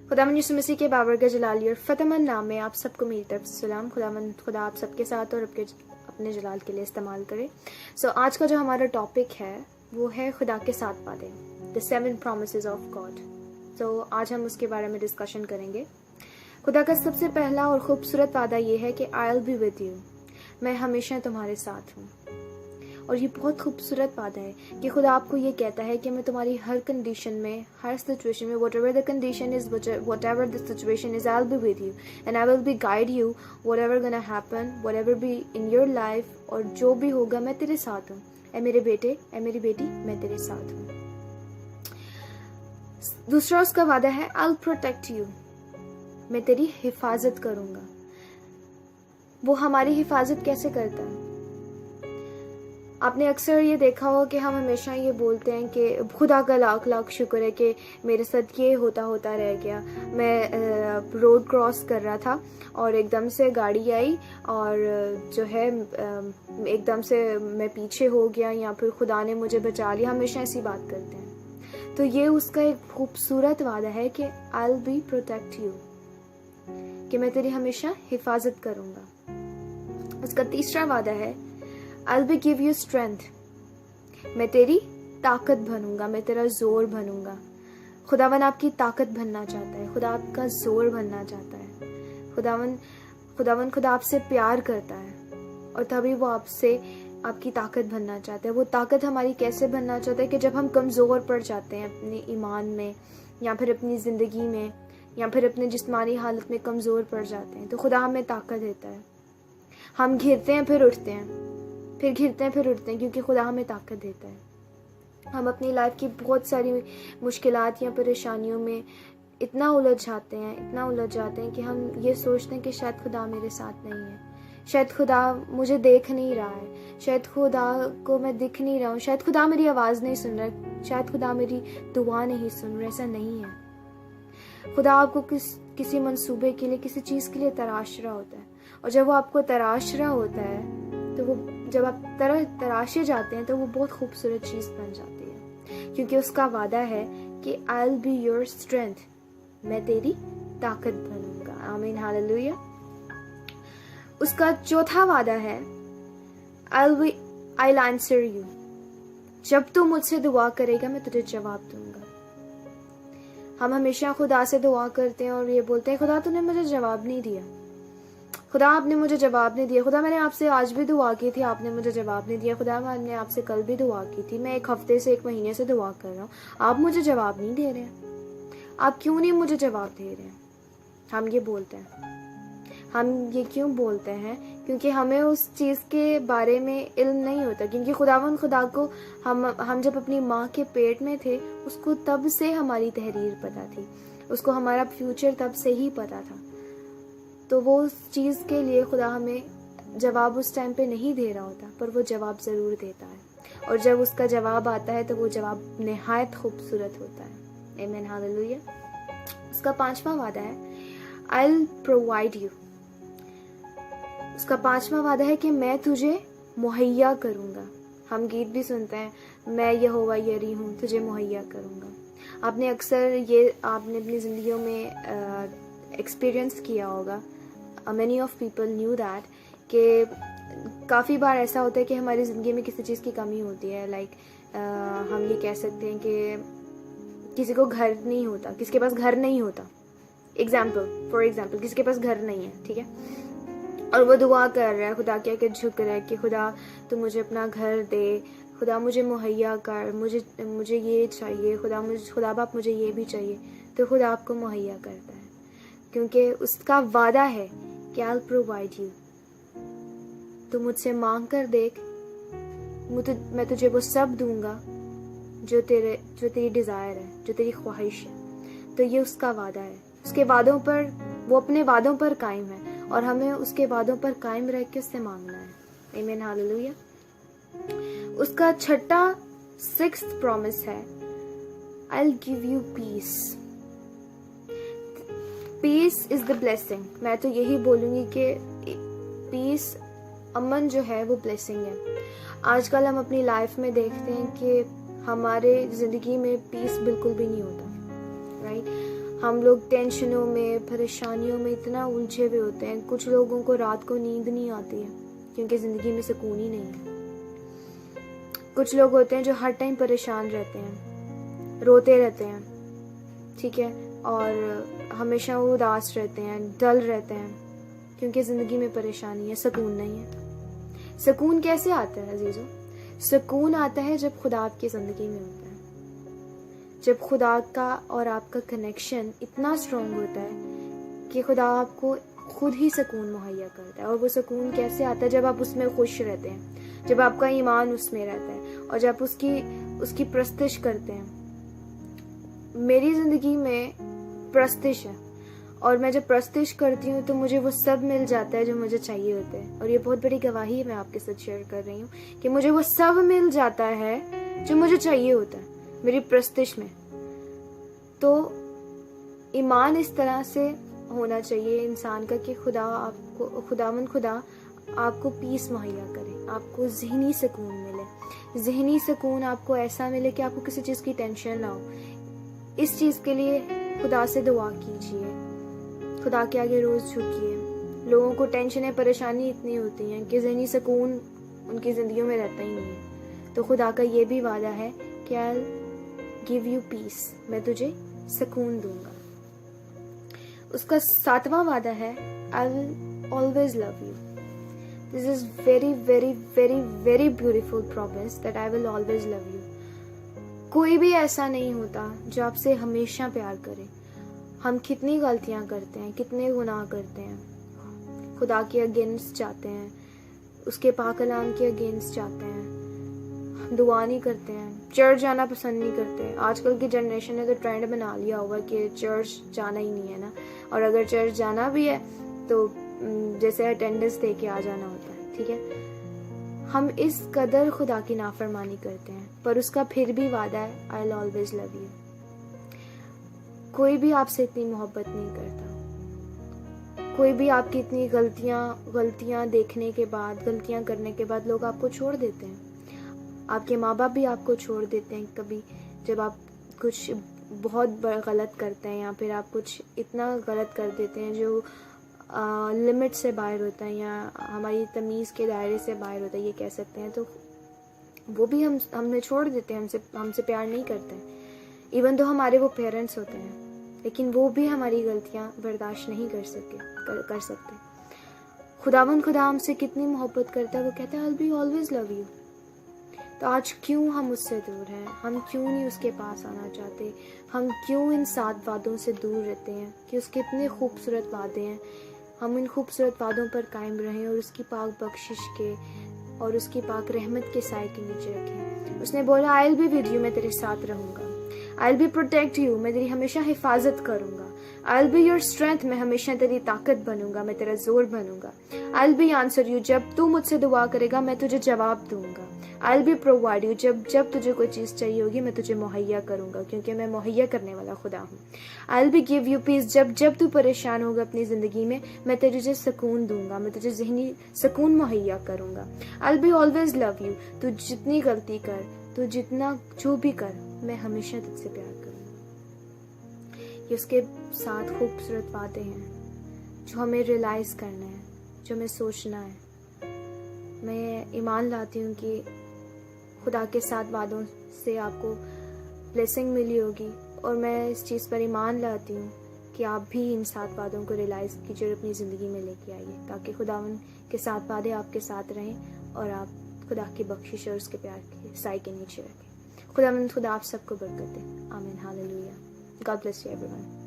खुदावंद यीशु मसीह के बाबरकत जलाली और फतेहमंद नाम में आप सबको मेरी तरफ से सलाम। खुदा आप सबके साथ और अपने जलाल के लिए इस्तेमाल करे। आज का जो हमारा टॉपिक है वो है खुदा के 7 वादे, द 7 promises ऑफ गॉड। आज हम उसके बारे में डिस्कशन करेंगे। खुदा का सबसे पहला और खूबसूरत वादा ये है कि I will be with you, मैं हमेशा तुम्हारे साथ हूँ। और ये बहुत खूबसूरत वादा है कि खुदा आपको ये कहता है कि मैं तुम्हारी हर कंडीशन में, हर सिचुएशन में, whatever the condition is, whatever the situation is, I'll be with you and I will be guide you, whatever gonna happen, whatever be in your life, और जो भी होगा मैं तेरे साथ हूँ। ऐ मेरे बेटे, ऐ मेरी बेटी, मैं तेरे साथ हूँ। दूसरा उसका वादा है I'll protect you, मैं तेरी हिफाजत करूँगा। वो हमारी हिफाजत कैसे करता है? आपने अक्सर ये देखा हो कि हम हमेशा ये बोलते हैं कि खुदा का लाख लाख शुक्र है कि मेरे साथ ये होता रह गया। मैं रोड क्रॉस कर रहा था और एकदम से गाड़ी आई और जो है एकदम से मैं पीछे हो गया, या फिर खुदा ने मुझे बचा लिया। हमेशा ऐसी बात करते हैं। तो ये उसका एक खूबसूरत वादा है कि I will be protect you, कि मैं तेरी हमेशा हिफाजत करूँगा। उसका तीसरा वादा है I'll be give you strength, मैं तेरी ताकत बनूंगा, मैं तेरा जोर बनूंगा। खुदावन आपकी ताकत बनना चाहता है, खुदा आपका जोर बनना चाहता है। खुदा आपसे प्यार करता है और तभी वो आपसे आपकी ताकत बनना चाहता है। वो ताकत हमारी कैसे बनना चाहता है कि जब हम कमज़ोर पड़ जाते हैं अपने ईमान में, या फिर अपनी ज़िंदगी में, या फिर अपने जिस्मानी हालत में कमज़ोर पड़ जाते हैं, तो खुदा हमें ताकत देता है। हम घिरते हैं फिर उठते हैं, फिर घिरते हैं फिर उठते हैं, क्योंकि खुदा हमें ताकत देता है। हम अपनी लाइफ की बहुत सारी मुश्किलात या परेशानियों में इतना उलझ जाते हैं कि हम ये सोचते हैं कि शायद खुदा मेरे साथ नहीं है, शायद खुदा मुझे देख नहीं रहा है, शायद खुदा को मैं दिख नहीं रहा हूँ, शायद खुदा मेरी आवाज़ नहीं सुन रहा, शायद खुदा मेरी दुआ नहीं सुन रहा। ऐसा नहीं है। खुदा आपको किसी मंसूबे के लिए, किसी चीज़ के लिए तराश रहा होता है, और जब वो आपको तराश रहा होता है तो वो जब आप तराशे जाते हैं तो वो बहुत खूबसूरत चीज़ बन जाती है, क्योंकि उसका वादा है कि I will be your strength, मैं तेरी ताकत बनूंगा। आमीन, हालेलुया। उसका चौथा वादा है आई विल आंसर यू, जब तू मुझसे दुआ करेगा मैं तुझे जवाब दूंगा। हम हमेशा खुदा से दुआ करते हैं और ये बोलते हैं खुदा तूने मुझे जवाब नहीं दिया, खुदा आपने मुझे जवाब नहीं दिया, खुदा मैंने आपसे आज भी दुआ की थी, आपने मुझे जवाब नहीं दिया, खुदा मैंने आपसे कल भी दुआ की थी, मैं 1 हफ्ते से 1 महीने से दुआ कर रहा हूँ, आप मुझे जवाब नहीं दे रहे हैं, आप क्यों नहीं मुझे जवाब दे रहे हैं? हम ये बोलते हैं। हम ये क्यों बोलते हैं? क्योंकि हमें उस चीज़ के बारे में इल्म नहीं होता। क्योंकि खुदा को हम जब अपनी माँ के पेट में थे, उसको तब से हमारी तहरीर पता थी, उसको हमारा फ्यूचर तब से ही पता था। तो वो उस चीज़ के लिए खुदा हमें जवाब उस टाइम पे नहीं दे रहा होता, पर वो जवाब ज़रूर देता है। और जब उसका जवाब आता है तो वो जवाब निहायत खूबसूरत होता है। आमीन, हालेलुया। उसका 5वां वादा है आई विल प्रोवाइड यू। उसका 5वां वादा है कि मैं तुझे मुहैया करूँगा। हम गीत भी सुनते हैं, मैं यहोवा यरी हूँ, तुझे मुहैया करूँगा। आपने अपनी ज़िंदगियों में एक्सपीरियंस किया होगा, many of people knew that, कि काफ़ी बार ऐसा होता है कि हमारी ज़िंदगी में किसी चीज़ की कमी होती है। हम ये कह सकते हैं कि किसी को घर नहीं होता, किसी के पास घर नहीं होता। फॉर एग्जाम्पल किसी के पास घर नहीं है, ठीक है, और वो दुआ कर रहा है, खुदा के आगे झुक रहा है कि खुदा तू मुझे अपना घर दे, खुदा मुझे मुहैया कर, मुझे ये चाहिए, खुदा बाप मुझे ये भी चाहिए। तो खुदा आपको मुहैया करता है, क्योंकि उसका वादा है कि आई विल प्रोवाइड यू। तू मुझसे मांग कर देख, मैं तुझे वो सब दूंगा जो तेरी डिज़ायर है, जो तेरी ख्वाहिश है। तो ये उसका वादा है। उसके वादों पर, वो अपने वादों पर कायम है और हमें उसके वादों पर कायम रह के उससे मांगना है। आमीन, हालेलुया। उसका 6th प्रॉमिस है I will give you peace. Peace is the blessing. मैं तो यही बोलूँगी कि पीस, अमन जो है वो ब्लेसिंग है। आजकल हम अपनी लाइफ में देखते हैं कि हमारे ज़िंदगी में पीस बिल्कुल भी नहीं होता, राइट। ہم لوگ ٹینشنوں میں پریشانیوں میں اتنا الجھے ہوئے ہوتے ہیں. کچھ لوگوں کو رات کو نیند نہیں آتی ہے کیونکہ زندگی میں سکون ہی نہیں ہے. کچھ لوگ ہوتے ہیں جو ہر ٹائم پریشان رہتے ہیں, روتے رہتے ہیں, ٹھیک ہے, اور ہمیشہ وہ اداس رہتے ہیں, ڈل رہتے ہیں کیونکہ زندگی میں پریشانی ہے, سکون نہیں ہے. سکون کیسے آتا ہے عزیزوں؟ سکون آتا ہے جب خدا آپ کی زندگی میں ہوتا ہے, جب خدا کا اور آپ کا کنیکشن اتنا اسٹرانگ ہوتا ہے کہ خدا آپ کو خود ہی سکون مہیا کرتا ہے. اور وہ سکون کیسے آتا ہے؟ جب آپ اس میں خوش رہتے ہیں, جب آپ کا ایمان اس میں رہتا ہے, اور جب اس کی پرستش کرتے ہیں. میری زندگی میں پرستش ہے, اور میں جب پرستش کرتی ہوں تو مجھے وہ سب مل جاتا ہے جو مجھے چاہیے ہوتا ہے. اور یہ بہت بڑی گواہی ہے میں آپ کے ساتھ شیئر کر رہی ہوں کہ مجھے وہ سب مل جاتا ہے جو مجھے چاہیے ہوتا ہے میری پرستش میں. تو ایمان اس طرح سے ہونا چاہیے انسان کا کہ خدا آپ کو پیس مہیا کرے, آپ کو ذہنی سکون ملے. ذہنی سکون آپ کو ایسا ملے کہ آپ کو کسی چیز کی ٹینشن نہ ہو. اس چیز کے لیے خدا سے دعا کیجیے, خدا کے آگے روز جھکیے. لوگوں کو ٹینشنیں پریشانی اتنی ہوتی ہیں کہ ذہنی سکون ان کی زندگیوں میں رہتا ہی نہیں ہے. تو خدا کا یہ بھی وعدہ ہے کہ I'll give you peace, میں تجھے سکون دوں گا. اس کا 7واں وعدہ ہے I will always love you. This is very very very very beautiful promise that I will always love you. کوئی بھی ایسا نہیں ہوتا جو آپ سے ہمیشہ پیار کرے. ہم کتنی غلطیاں کرتے ہیں, کتنے گناہ کرتے ہیں, خدا کے اگینسٹ جاتے ہیں, اس کے پاک کلام کے اگینسٹ جاتے ہیں, دعا نہیں کرتے ہیں, چرچ جانا پسند نہیں کرتے. آج کل کی جنریشن نے تو ٹرینڈ بنا لیا ہوا کہ چرچ جانا ہی نہیں ہے نا, اور اگر چرچ جانا بھی ہے تو جیسے اٹینڈنس دے کے آ جانا ہوتا ہے, ٹھیک ہے. ہم اس قدر خدا کی نافرمانی کرتے ہیں, پر اس کا پھر بھی وعدہ ہے I'll always love you. کوئی بھی آپ سے اتنی محبت نہیں کرتا. کوئی بھی آپ کی اتنی غلطیاں دیکھنے کے بعد, غلطیاں کرنے کے بعد لوگ آپ کو چھوڑ دیتے ہیں. آپ کے ماں باپ بھی آپ کو چھوڑ دیتے ہیں کبھی جب آپ کچھ بہت غلط کرتے ہیں, یا پھر آپ کچھ اتنا غلط کر دیتے ہیں جو لمٹ سے باہر ہوتا ہے یا ہماری تمیز کے دائرے سے باہر ہوتا ہے, یہ کہہ سکتے ہیں. تو وہ بھی ہمیں چھوڑ دیتے ہیں, ہم سے پیار نہیں کرتے ہیں. ایون تو ہمارے وہ پیرنٹس ہوتے ہیں, لیکن وہ بھی ہماری غلطیاں برداشت نہیں کر سکتے. خدا ہم سے کتنی محبت کرتا ہے, وہ کہتا ہے I'll be always love you. تو آج کیوں ہم اس سے دور ہیں؟ ہم کیوں نہیں اس کے پاس آنا چاہتے؟ ہم کیوں ان 7 وعدوں سے دور رہتے ہیں کہ اس کے اتنے خوبصورت وعدے ہیں؟ ہم ان خوبصورت وعدوں پر قائم رہیں اور اس کی پاک بخشش کے اور اس کی پاک رحمت کے سائے کے نیچے رکھیں. اس نے بولا I'll be with you, میں تیرے ساتھ رہوں گا. I'll be protect you, میں تیری ہمیشہ حفاظت کروں گا. I'll be your strength, میں ہمیشہ تیری طاقت بنوں گا, میں تیرا زور بنوں گا. I'll be answer you, جب تو مجھ سے دعا کرے گا میں تجھے جواب دوں گا. I'll be provide you, جب تجھے کوئی چیز چاہیے ہوگی میں تجھے مہیا کروں گا, کیونکہ میں مہیا کرنے والا خدا ہوں. I'll be give you peace, جب تو پریشان ہوگا اپنی زندگی میں تجھے سکون دوں گا, میں تجھے ذہنی سکون مہیا کروں گا. I'll be always love you, تو جتنی غلطی کر, تو جتنا جو بھی کر, میں ہمیشہ تجھ سے پیار کروں گا. یہ اس کے 7 خوبصورت وعدے ہیں جو ہمیں ریئلائز کرنا ہے, جو ہمیں سوچنا ہے. میں ایمان لاتی ہوں کہ خدا کے 7 وعدوں سے آپ کو بلیسنگ ملی ہوگی, اور میں اس چیز پر ایمان لاتی ہوں کہ آپ بھی ان 7 وعدوں کو ریئلائز کیجیے اور اپنی زندگی میں لے کے آئیے, تاکہ خداوند کے 7 وعدے آپ کے ساتھ رہیں اور آپ خدا کی بخشش اور اس کے پیار کے سائے کے نیچے رکھیں. خدا آپ سب کو برکت دے. آمین. Hallelujah. God bless you everyone.